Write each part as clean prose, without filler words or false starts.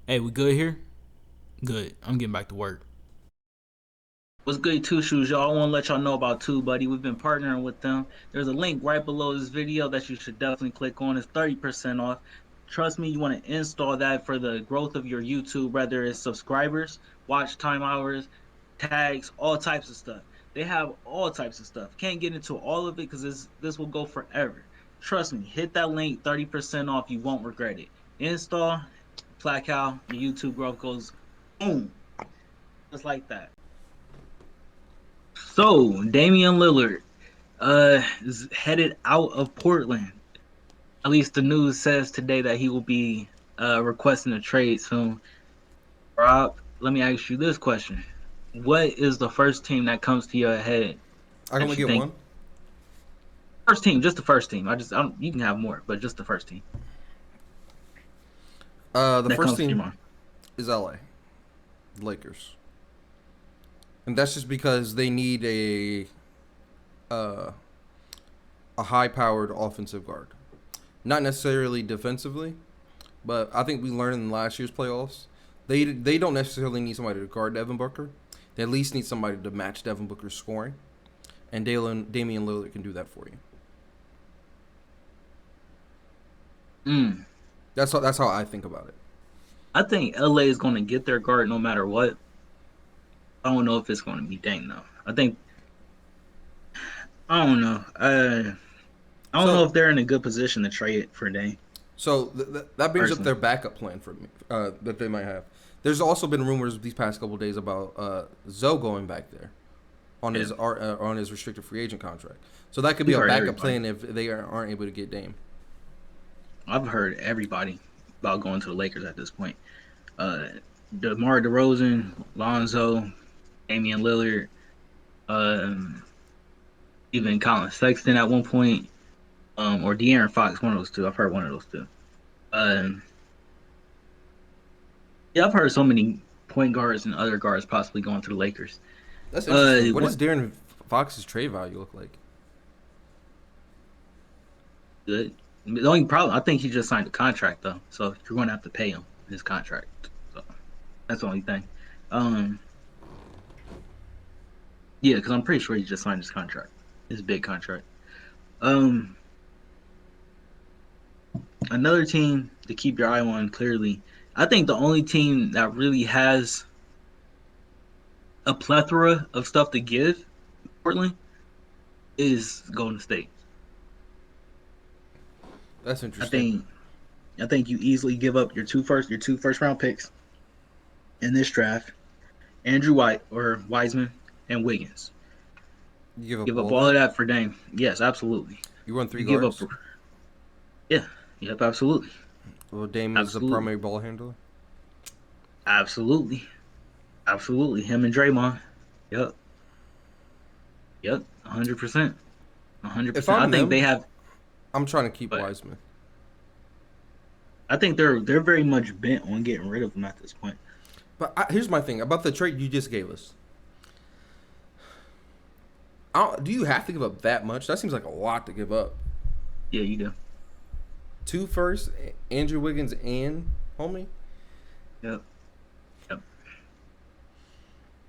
Hey, we good here? Good. I'm getting back to work. What's good, Two Shoes? Y'all, I want to let y'all know about Two Buddy. We've been partnering with them. There's a link right below this video that you should definitely click on. It's 30% off. Trust me, you want to install that for the growth of your YouTube, whether it's subscribers, watch time hours, tags, all types of stuff. They have all types of stuff. Can't get into all of it because this will go forever. Trust me, hit that link, 30% off. You won't regret it. Install, Placow, your YouTube growth goes boom, just like that. So, Damian Lillard is headed out of Portland. At least the news says today that he will be requesting a trade soon. Rob, let me ask you this question. What is the first team that comes to your head I can only that you get think? one. First team, just the first team. I don't, you can have more, but just the first team The that first comes to your team mind. is LA Lakers, and that's just because they need uh, a high-powered offensive guard, not necessarily defensively, but I think we learned in last year's playoffs they don't necessarily need somebody to guard Devin Booker. They at least need somebody to match Devin Booker's scoring, and Damian Lillard can do that for you. Mm. That's how I think about it. I think LA is going to get their guard no matter what. I don't know if it's going to be Dame though. I don't know. I don't know So if they're in a good position to trade for Dame that brings up personally. their backup plan for me that they might have. There's also been rumors these past couple of days about Zoe going back there Yeah, on his restricted free agent contract. So that could be we've a heard backup everybody. plan if they aren't able to get Dame. I've heard everybody about going to the Lakers at this point. Uh, DeMar DeRozan, Lonzo, Damian Lillard, um, even Colin Sexton at one point, or De'Aaron Fox, one of those two. I've heard one of those two. Um, yeah, I've heard so many point guards and other guards possibly going to the Lakers. That's interesting. What What does Darren Fox's trade value look like? good? The only problem, I think he just signed a contract though, so you're going to have to pay him his contract. So that's the only thing. Um, yeah, because I'm pretty sure he just signed his contract, his big contract. Um, Another team to keep your eye on clearly. I think the only team that really has a plethora of stuff to give Portland is Golden State. That's I interesting. think I think you easily give up your two first round picks in this draft, Andrew White or Wiseman and Wiggins. You give up Give up all all of that. that for Dame. Yes, absolutely. You run three You give up guards. yeah, yep, absolutely. Well, Dame is the Absolutely. primary ball handler. Absolutely. Absolutely. Him and Draymond. Yep. Yep. 100%. If 100%. I'm them, I'm trying to keep But Wiseman. I think they're very much bent on getting rid of him at this point. Here's my thing about the trade you just gave us. Do you have to give up that much? That seems like a lot to give up. Yeah, you do. Two first, Andrew Wiggins and Homie. Yep. Yep.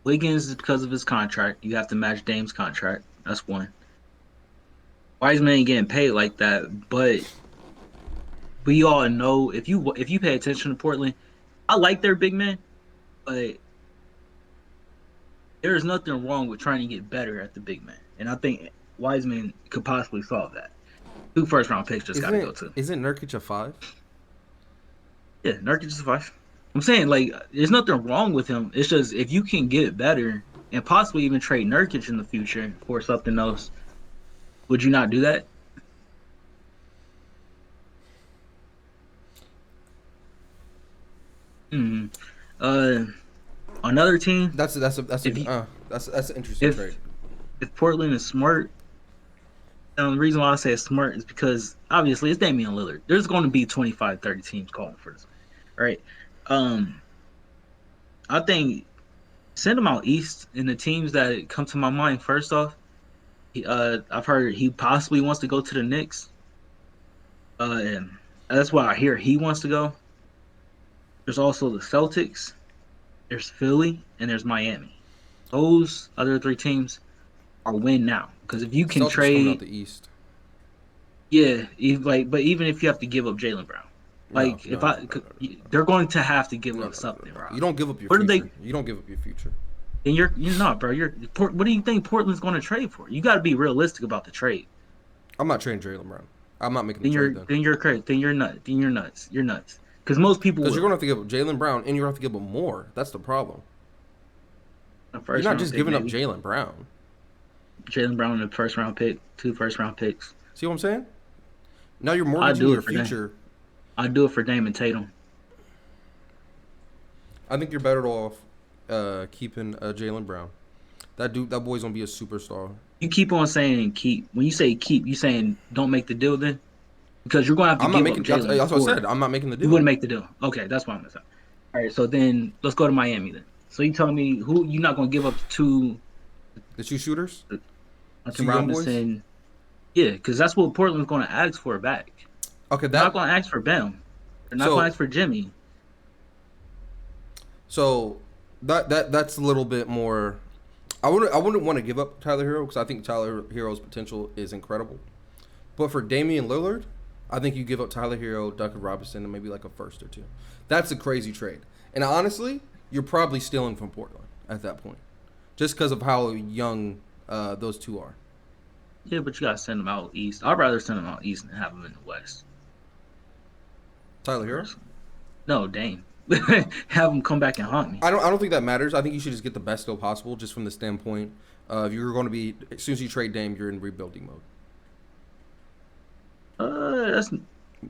Wiggins is because of his contract. You have to match Dame's contract. That's one. Wiseman ain't getting paid like that, but we all know if you pay attention to Portland, I like their big men, but there's nothing wrong with trying to get better at the big man, and I think Wiseman could possibly solve that. Two first round picks just got Isn't to go it? to. Isn't Nurkic a five? Yeah, Nurkic is five. I'm saying like there's nothing wrong with him. It's just if you can get better and possibly even trade Nurkic in the future for something else, would you not do that? Hmm. Uh, Another team. That's If an you that's an interesting if trade. if Portland is smart, the reason why I say it's smart is because obviously it's Damian Lillard. There's going to be 25, 30 teams calling for this, right? Um, I think send him out east, and the teams that come to my mind first off, I've heard he possibly wants to go to the Knicks. And that's why I hear he wants to go. There's also the Celtics. There's Philly, and there's Miami. Those other three teams are win now. Because if you can Celtics coming out trade, the East. yeah, but even if you have to give up Jalen Brown, No, if no, no, no, they're going to have to give no, up no, no, something, no. bro. You don't give up your What are future. they? You don't give up your future. And you're not, bro. What do you think Portland's going to trade for? You got to be realistic about the trade. I'm not trading Jalen Brown. I'm not making the trade then. Then you're crazy. Then you're nuts. Then you're nuts. You're nuts. Because most people Because will. you're going to have to give up Jalen Brown, and you're going to have to give up more. That's the problem. A You're first not round just pick, giving up maybe. Jalen Brown. Jalen Brown in the first round pick, 2 first round picks. See what I'm saying? Now you're I mortgaging do your it for Dame. future. I do it for Damian Tatum. I think you're better off keeping Jalen Brown. That boy's gonna be a superstar. You keep on saying keep. When you say keep, you saying don't make the deal then? Because you're gonna have to I'm not give up making. That's Jalen what I for. said. I'm not making the You deal. wouldn't make the deal. Okay, that's what I'm gonna say. All right, so then let's go to Miami then. So you telling me who you're not gonna give up to The two shooters, Hunter two young boys. Robinson? Yeah, because that's what Portland's gonna ask for back. Okay, They're not gonna ask for Bam. They're not gonna so ask for Jimmy. so that's a little bit more. I wouldn't want to give up Tyler Hero because I think Tyler Hero's potential is incredible. But for Damian Lillard, I think you give up Tyler Hero, Duncan Robinson, and maybe like a first or two. That's a crazy trade. And honestly, you're probably stealing from Portland at that point, just because of how young those two are. Yeah, but you gotta send them out east. I'd rather send them out east than have them in the west. Tyler Hero. No, Dame. Have them come back and haunt me. I don't think that matters. I think you should just get the best deal possible, just from the standpoint of you're going to be as soon as you trade Dame, you're in rebuilding mode. That's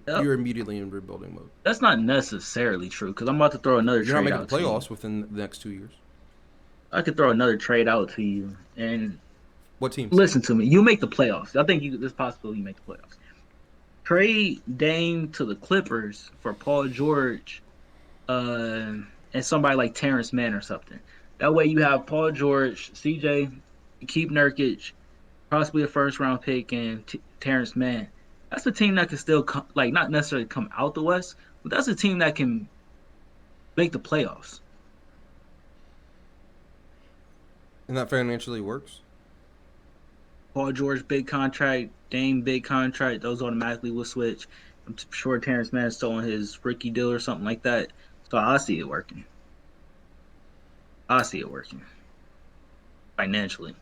You're immediately in rebuilding mode. that's not necessarily true because I'm about to throw another You're not trade making out the to you. playoffs within the next 2 years. I could throw another trade out to you and What teams? listen to me. You make the playoffs. I think there's possibility you make the playoffs. Trade Dame to the Clippers for Paul George, and somebody like Terrence Mann or something. That way you have Paul George, CJ, keep Nurkic, possibly a first round pick, and Terrence Mann. That's a team that can still come, like not necessarily come out the West, but that's a team that can make the playoffs. And that financially works. Paul George big contract, Dame big contract. Those automatically will switch. I'm sure Terrence Mann is still on his rookie deal or something like that. So I see it working. I see it working financially.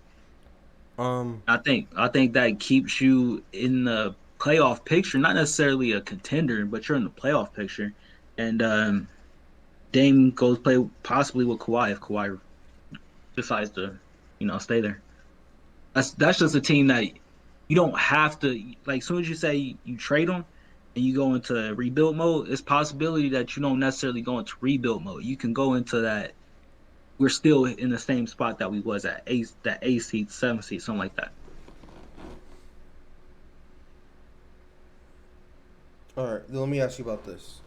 I think that keeps you in the playoff picture, not necessarily a contender, but you're in the playoff picture. And Dame goes play possibly with Kawhi if Kawhi decides to, stay there. That's just a team that you don't have to like. As soon as you say you trade them and you go into rebuild mode, it's possibility that you don't necessarily go into rebuild mode. You can go into that. We're still in the same spot that we was at that 8 seed, 7 seed, something like that. All right, let me ask you about this.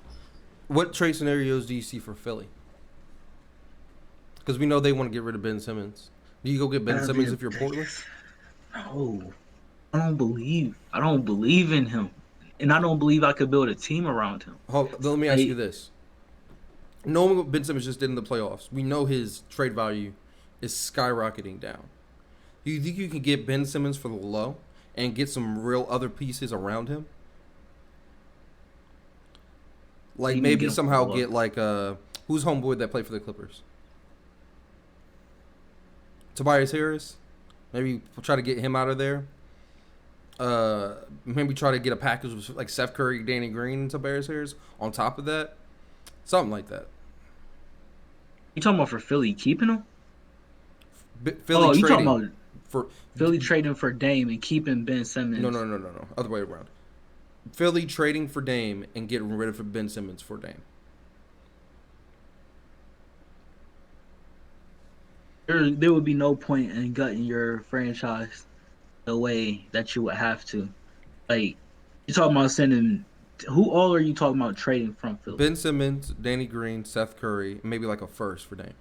What trade scenarios do you see for Philly? Because we know they want to get rid of Ben Simmons. Do you go get Ben Simmons if you're Portland? No, I don't believe in him, and I don't believe I could build a team around him. Let me ask you this. Knowing what Ben Simmons just did in the playoffs, we know his trade value is skyrocketing down. Do you think you can get Ben Simmons for the low and get some real other pieces around him? Like maybe somehow get like who's homeboy that played for the Clippers? Tobias Harris. Maybe try to get him out of there. Maybe try to get a package with like Steph Curry, Danny Green, and Tobias Harris on top of that. Something like that. You talking about for Philly keeping him? Philly you trading talking about for Philly trading for Dame and keeping Ben Simmons? No. Other way around. Philly trading for Dame and getting rid of Ben Simmons for Dame. There would be no point in gutting your franchise the way that you would have to. Like, you talking about sending. Who all are you talking about trading from Philly? Ben Simmons, Danny Green, Seth Curry, maybe like a first for Dame.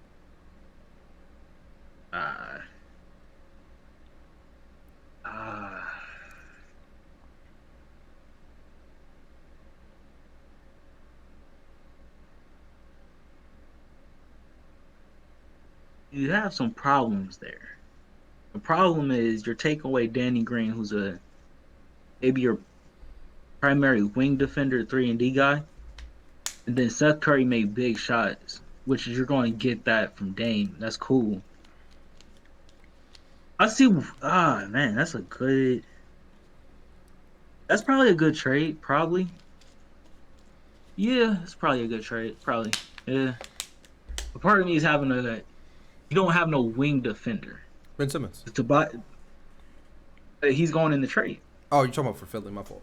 you have some problems there. The problem is you're taking away Danny Green, who's a maybe your primary wing defender, 3 and D guy, and then Seth Curry made big shots, which is you're going to get that from Dame. That's cool. I see. Ah, man, that's a good. That's probably a good trade. Probably. Yeah, it's probably a good trade. Probably. Yeah. But part of me is having a. You don't have no wing defender. Ben Simmons. To buy. He's going in the trade. Oh, you're talking about for Philly? My fault.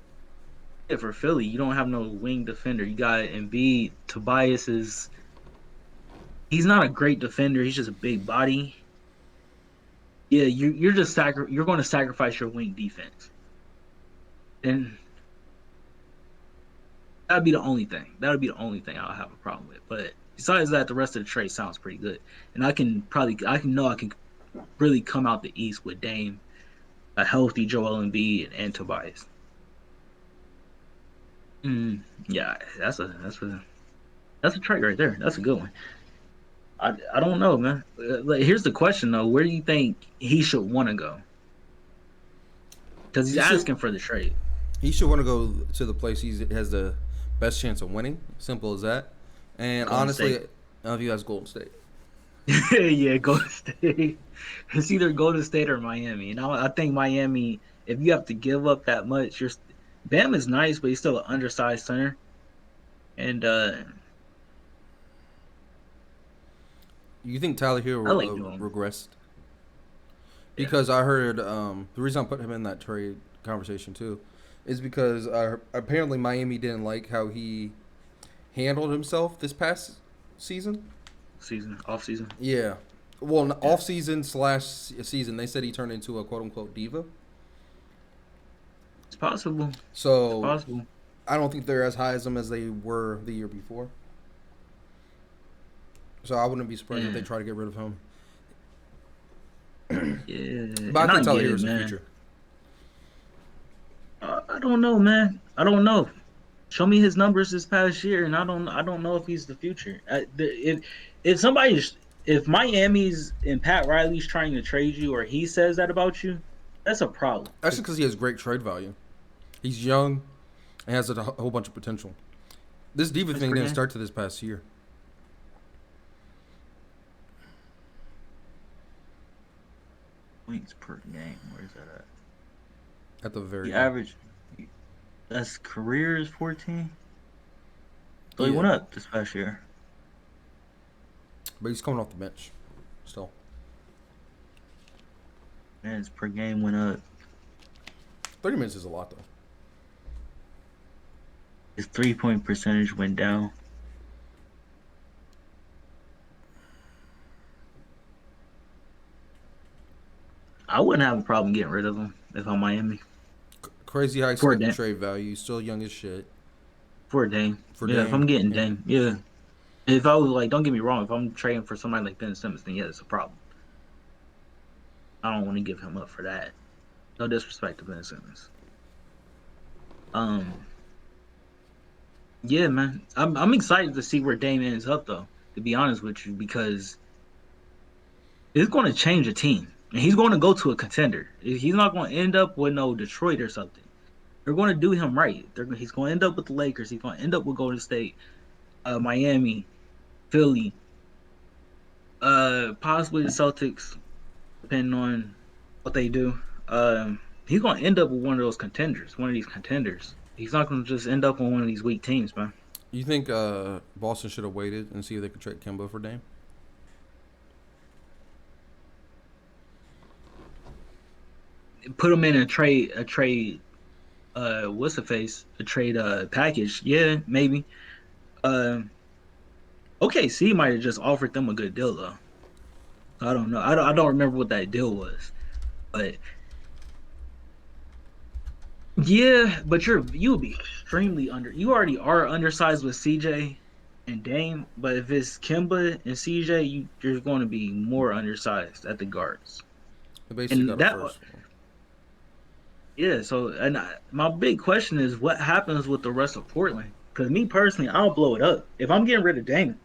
Yeah, for Philly, you don't have no wing defender. You got Embiid. Tobias is. He's not a great defender. He's just a big body. Yeah, you're just you're going to sacrifice your wing defense, and that'd be the only thing. That would be the only thing I'll have a problem with. But besides that, the rest of the trade sounds pretty good, and I can really come out the East with Dame, a healthy Joel Embiid, and Tobias. Yeah, that's a trade right there. That's a good one. I don't know, man. Here's the question though: where do you think he should want to go? Because he's asking for the trade. He should want to go to the place he has the best chance of winning. Simple as that. And Golden honestly, State. I view as Golden State. Yeah, Golden State. It's either Golden State or Miami. And I think Miami, if you have to give up that much, Bam is nice, but he's still an undersized center. And You think Tyler Hero regressed? Because I heard the reason I put him in that trade conversation too is because apparently Miami didn't like how he handled himself this past season. Off season. Yeah. Well, off season / season, they said he turned into a quote unquote diva. It's possible. So It's possible. I don't think they're as high as him as they were the year before. So I wouldn't be surprised if they try to get rid of him. Yeah. But I think Tyler Hero's the future. I don't know, man. I don't know. Show me his numbers this past year, and I don't know if he's the future. If Miami's and Pat Riley's trying to trade you, or he says that about you, that's a problem. That's just because he has great trade value. He's young and has a whole bunch of potential. This diva thing didn't start to this past year. Points per game. Where's that at? At the very The average. That's career is 14. So he went up this past year. But he's coming off the bench still. Minutes per game went up. 30 minutes is a lot, though. His 3-point percentage went down. I wouldn't have a problem getting rid of him if I'm Miami. Crazy high second trade value. Still young as shit. For Dame. If I'm getting Dame. Yeah. If I was like, don't get me wrong, if I'm trading for somebody like Ben Simmons, then yeah, it's a problem. I don't want to give him up for that. No disrespect to Ben Simmons. Yeah, man. I'm excited to see where Dame ends up, though, to be honest with you, because it's going to change a team. And he's going to go to a contender. He's not going to end up with no Detroit or something. They're going to do him right. He's going to end up with the Lakers. He's going to end up with Golden State, Miami, Philly, possibly the Celtics, depending on what they do. He's going to end up with one of these contenders. He's not going to just end up on one of these weak teams, man. You think Boston should have waited and see if they could trade Kemba for Dame? Put him in a trade package. Yeah, maybe. OKC might have just offered them a good deal, though. I don't know. I don't remember what that deal was, but yeah. But you would be extremely under. You already are undersized with CJ and Dame, but if it's Kemba and CJ, you're going to be more undersized at the guards. They basically got a first one. Yeah, so my big question is what happens with the rest of Portland? Because me personally, I'll blow it up. If I'm getting rid of Dame,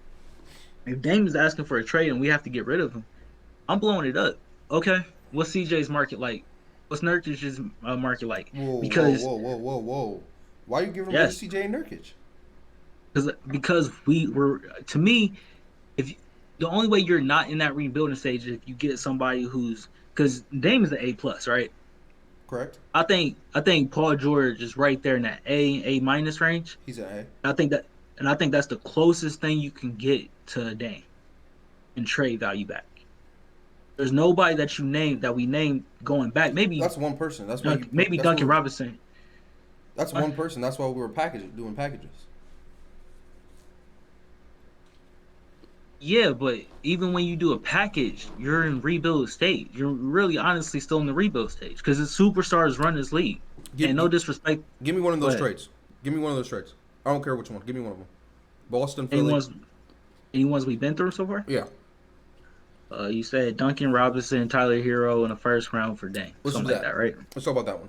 if Dame is asking for a trade and we have to get rid of him, I'm blowing it up. Okay, what's CJ's market like? What's Nurkic's market like? Whoa, whoa, Because whoa, whoa, whoa, whoa. Why are you giving away to yes, CJ and Nurkic? because we were to me, if you, the only way you're not in that rebuilding stage is if you get somebody who's because Dame is an A+, right? Correct? I think Paul George is right there in that A minus range. He's an A. I think that and I think that's the closest thing you can get to Dame and trade value back. There's nobody that you named that we named going back. That's one person. That's why you put. Maybe That's Duncan what. Robinson. That's Uh, one person. That's why we were doing packages. Yeah, but even when you do a package, you're in rebuild stage. You're really honestly still in the rebuild stage because the superstars run this league. Give, And no disrespect, give me one of those but trades. Give me one of those trades. I don't care which one. Give me one of them. Boston, any Philly. ones we've been through so far. Yeah. You said Duncan Robinson, Tyler Hero in the first round for Dame, Let's do something like that. that, right? Let's talk about that one.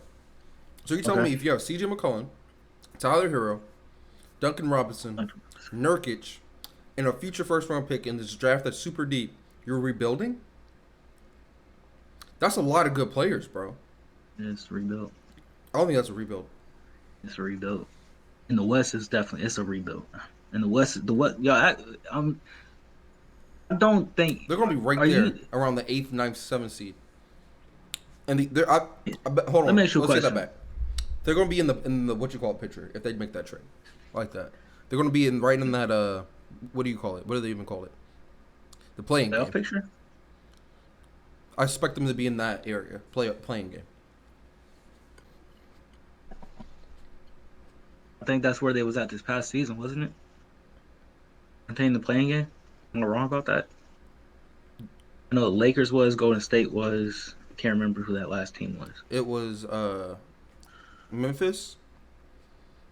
So you're telling Okay. me if you have CJ McCollum, Tyler Hero, Duncan Robinson, Nurkic, and a future first round pick in this draft that's super deep, you're rebuilding? That's a lot of good players, bro. It's a rebuild. I don't think that's a rebuild. It's a rebuild. In the West, it's a rebuild. In the West, I don't think. They're going to be right Are there you? around the 8th, 9th, 7th seed. And I bet, hold Let on. me ask you a Let's take that question. back. They're going to be in the what you call it picture if they make that trade, like that. They're going to be right in that what do you call it? What do they even call it? The playing Playoff game. picture? I expect them to be in that area, playing game. I think that's where they was at this past season, wasn't it? I think the playing game. Am I wrong about that? I know the Lakers was, Golden State was. I can't remember who that last team was. It was Memphis.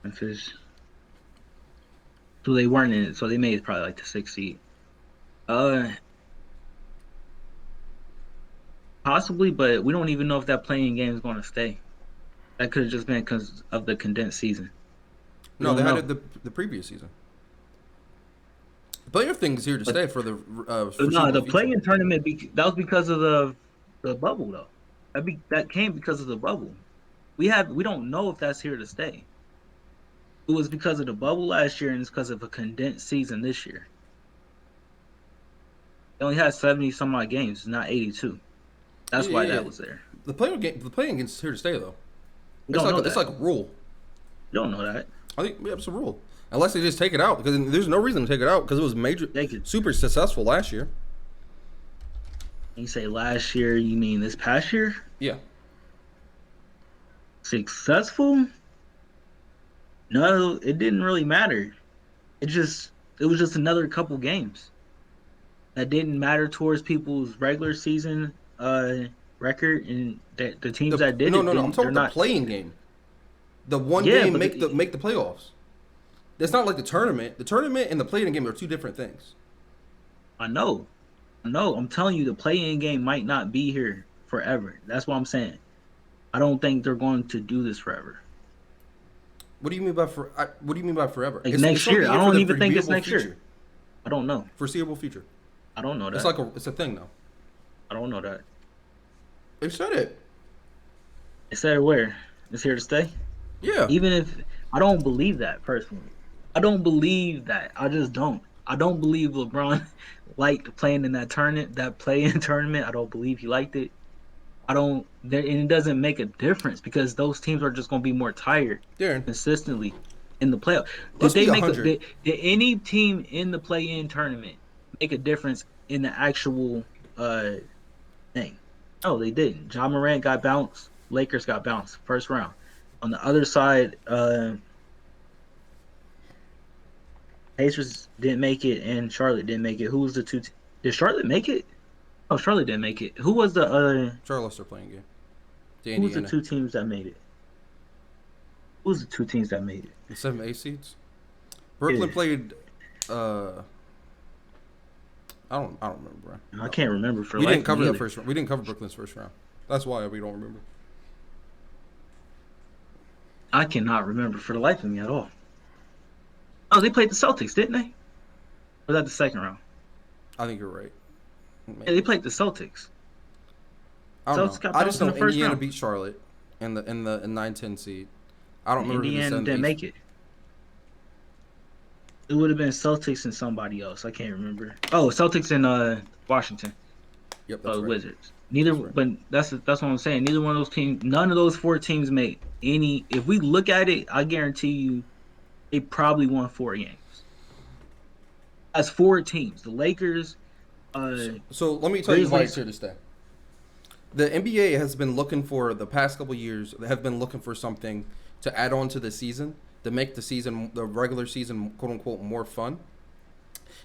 Memphis. So they weren't in it. So they made it probably like the 6th seed. Uh, Possibly, but we don't even know if that playing game is going to stay. That could have just been because of the condensed season. We No, they don't had know. it the previous season. The player thing is here to stay for the No, foreseeable the future. playing tournament that was because of the bubble though. That came because of the bubble. We don't know if that's here to stay. It was because of the bubble last year and it's because of a condensed season this year. They only had 70 some odd games, not 82. That's why Yeah. that was there. The playing game's here to stay though. We don't know that. It's like a rule. You don't know that. I think it's a rule. Unless they just take it out, because there's no reason to take it out because it was They could. super successful last year. You say last year, you mean this past year? Yeah. Successful? No, it didn't really matter. It was just another couple games that didn't matter towards people's regular season record, and the teams that did no, it. no, no. I'm talking about the playing game. The one Yeah, game but make the playoffs. It's not like the tournament. The tournament and the playing game are two different things. I know. I'm telling you, the play-in game might not be here forever. That's what I'm saying. I don't think they're going to do this forever. What do you mean by what do you mean by forever? Like next gonna be year. here I for don't the even think it's foreseeable next year. future. I don't know. Foreseeable future. I don't know that. It's a thing now. I don't know that. They said it. It said where? It's here to stay? Yeah. Even if I don't believe that personally. I don't believe that. I just don't. I don't believe LeBron liked playing in that tournament, that play-in tournament. I don't believe he liked it. And it doesn't make a difference because those teams are just going to be more tired Darren, consistently in the playoff. let's be 100. Did any team in the play-in tournament make a difference in the actual thing? No, they didn't. Ja Morant got bounced. Lakers got bounced first round. On the other side, Pacers didn't make it, and Charlotte didn't make it. Who was the two? Did Charlotte make it? Oh, Charlotte didn't make it. Who was the Charlotte's their playing game. To Who was the Indiana. two teams that made it? Who was the two teams that made it? The 7 seeds. Brooklyn Yeah. played. I don't remember, bro. I can't remember for We life didn't cover of me that either. first round. We didn't cover Brooklyn's first round. That's why we don't remember. I cannot remember for the life of me at all. Oh, they played the Celtics, didn't they? Or was that the second round? I think you're right. Yeah, they played the Celtics. I don't know. Celtics got I just bounced in know the first Indiana round. beat Charlotte in the 9-10 seed. I don't And remember who the Indiana 7th. didn't make it. It would have been Celtics and somebody else. I can't remember. Oh, Celtics and Washington. Yep, that's right. Wizards. Neither, That's right. but that's what I'm saying. Neither one of those teams, none of those 4 teams made any. If we look at it, I guarantee you, they probably won 4 games. That's 4 teams. The Lakers, So let me tell you why it's Grizzlies. here to stay. The NBA has been looking for the past couple years. They have been looking for something to add on to the season to make the regular season, quote unquote, more fun.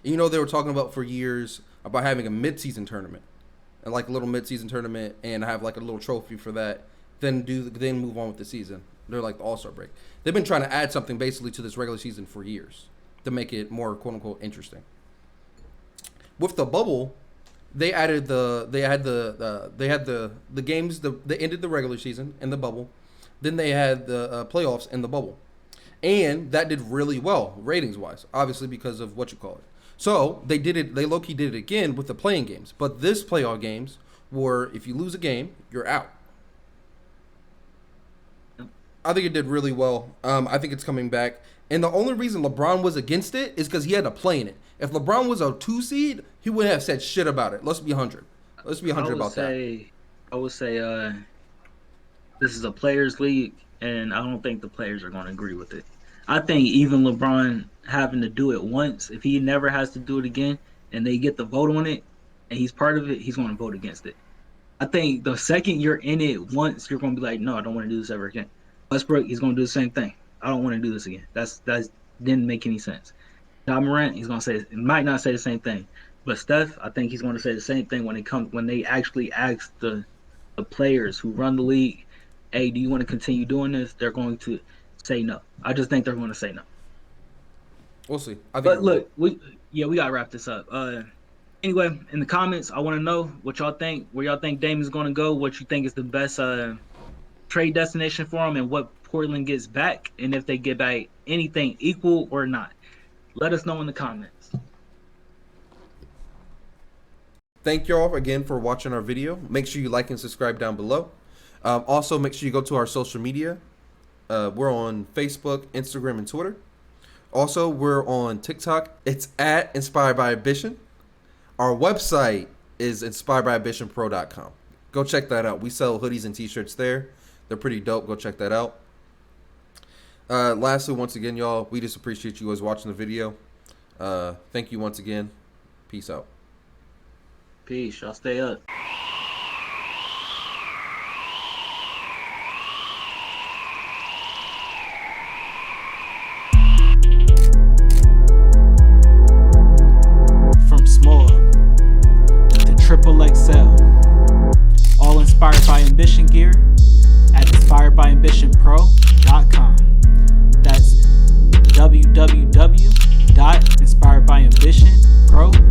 And you know, they were talking about for years about having a mid-season tournament, and like a little mid-season tournament, and have like a little trophy for that. Then move on with the season. They're like the All-Star break. They've been trying to add something basically to this regular season for years to make it more, quote unquote, interesting. With the bubble, they added they had the games. They ended the regular season in the bubble. Then they had the playoffs in the bubble, and that did really well ratings wise. Obviously because of what you call it. So they did it. They low key did it again with the playing games. But this playoff games were if you lose a game, you're out. I think it did really well. I think it's coming back. And the only reason LeBron was against it is because he had to play in it. If LeBron was a 2 seed, he wouldn't have said shit about it. Let's be 100. Let's be 100 about that. I would say this is a players' league, and I don't think the players are going to agree with it. I think even LeBron having to do it once, if he never has to do it again, and they get the vote on it, and he's part of it, he's going to vote against it. I think the second you're in it once, you're going to be like, no, I don't want to do this ever again. Westbrook, he's going to do the same thing. I don't want to do this again. That didn't make any sense. Ja Morant, he's going to say it might not say the same thing, but Steph, I think he's going to say the same thing when they actually ask the players who run the league, hey, do you want to continue doing this? They're going to say no. I just think they're going to say no. We'll see. I think But look, we gotta wrap this up. Anyway, in the comments, I want to know what y'all think. Where y'all think Damian's going to go? What you think is the best trade destination for him, and what Portland gets back, and if they get back anything equal or not. Let us know in the comments. Thank you all again for watching our video. Make sure you like and subscribe down below. Also, make sure you go to our social media. We're on Facebook, Instagram, and Twitter. Also, we're on TikTok. It's at Inspired by Ambition. Our website is inspiredbyambitionpro.com. Go check that out. We sell hoodies and t-shirts there. They're pretty dope. Go check that out. Lastly, once again, y'all, we just appreciate you guys watching the video. Thank you once again. Peace out. Peace. Y'all stay up. From small to triple XL, all inspired by ambition gear at inspiredbyambitionpro.com. That's www.inspiredbyambitionpro.com.